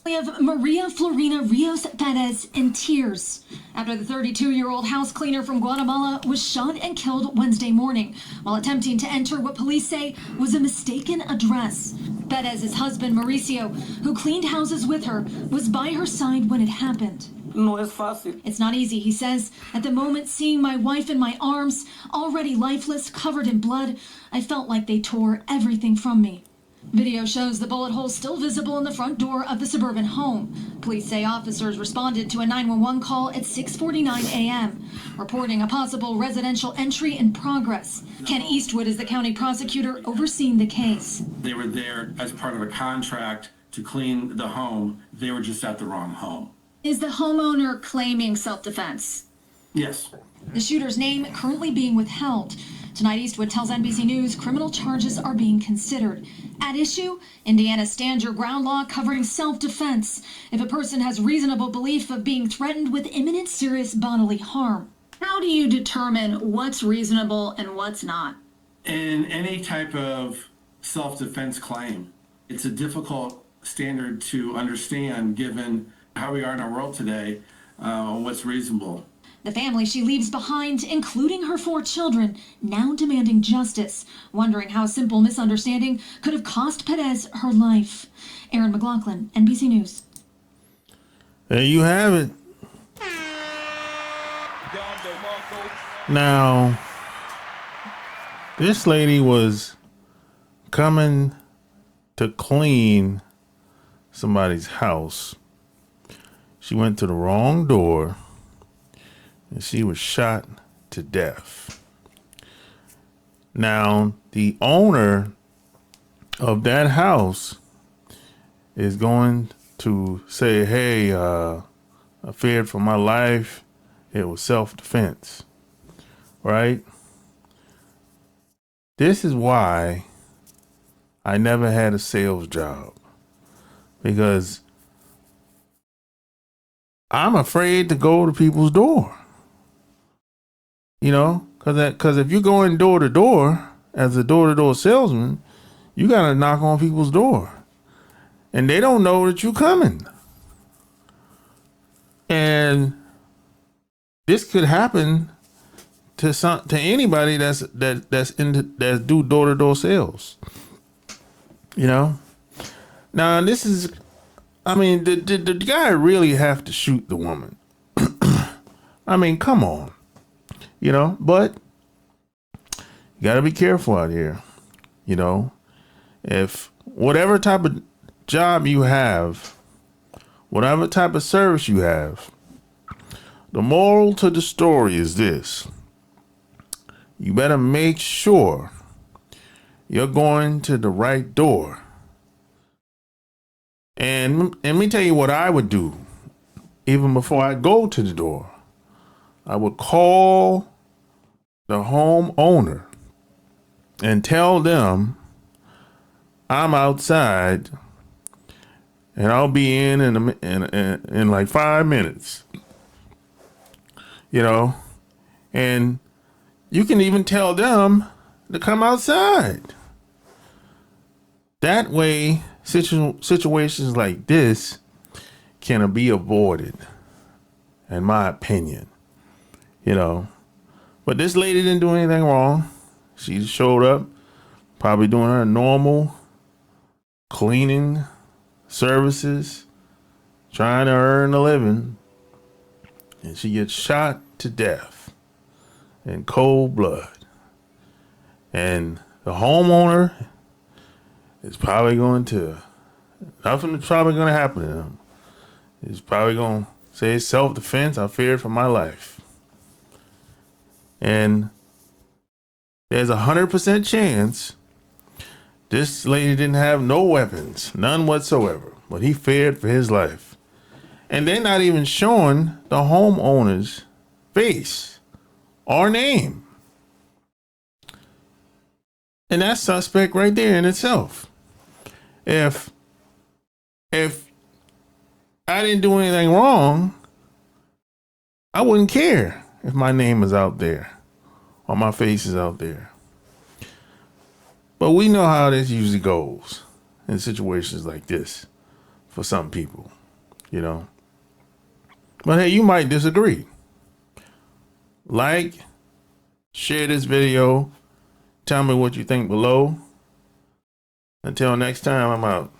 Of Maria Florina Rios Perez in tears after the 32-year-old house cleaner from Guatemala was shot and killed Wednesday morning while attempting to enter what police say was a mistaken address. Perez's husband, Mauricio, who cleaned houses with her, was by her side when it happened. No es fácil. It's not easy, he says. At the moment, seeing my wife in my arms, already lifeless, covered in blood, I felt like they tore everything from me. Video shows the bullet hole still visible in the front door of the suburban home. Police say officers responded to a 911 call at 6:49 a.m., reporting a possible residential entry in progress. Ken Eastwood is the county prosecutor overseeing the case. They were there as part of a contract to clean the home. They were just at the wrong home. Is the homeowner claiming self-defense? Yes. The shooter's name currently being withheld. Tonight, Eastwood tells NBC News criminal charges are being considered. At issue, Indiana's Stand Your Ground law covering self-defense if a person has reasonable belief of being threatened with imminent serious bodily harm. How do you determine what's reasonable and what's not? In any type of self-defense claim, it's a difficult standard to understand given how we are in our world today, what's reasonable. The family she leaves behind, including her 4 children, now demanding justice, wondering how a simple misunderstanding could have cost Perez her life. Aaron McLaughlin, NBC News. There you have it. Now, this lady was coming to clean somebody's house. She went to the wrong door and she was shot to death. Now, the owner of that house is going to say, hey, I feared for my life. It was self-defense, right? This is why I never had a sales job, because I'm afraid to go to people's door. You know, because if you're going door to door as a door-to-door salesman, you got to knock on people's door. And they don't know that you're coming. And this could happen to anybody that's do door-to-door sales. You know? Now, this is, I mean, the guy really have to shoot the woman. I mean, come on. You know, but you got to be careful out here. You know, if whatever type of job you have, whatever type of service you have, the moral to the story is this: you better make sure you're going to the right door. And let me tell you what I would do even before I go to the door. I would call the homeowner and tell them I'm outside and I'll be in like 5 minutes. You know, and you can even tell them to come outside. That way, situations like this can be avoided, in my opinion. You know, but this lady didn't do anything wrong. She just showed up, probably doing her normal cleaning services, trying to earn a living, and she gets shot to death in cold blood. And the homeowner is probably nothing is probably going to happen to him. He's probably going to say it's self-defense. I feared for my life. And there's 100% chance this lady didn't have no weapons, none whatsoever, but he feared for his life. And they're not even showing the homeowner's face or name. And that's suspect right there in itself. If I didn't do anything wrong, I wouldn't care if my name is out there or my face is out there. But we know how this usually goes in situations like this. for some people, you know. But hey, you might disagree. Like, share this video. Tell me what you think below. Until next time, I'm out.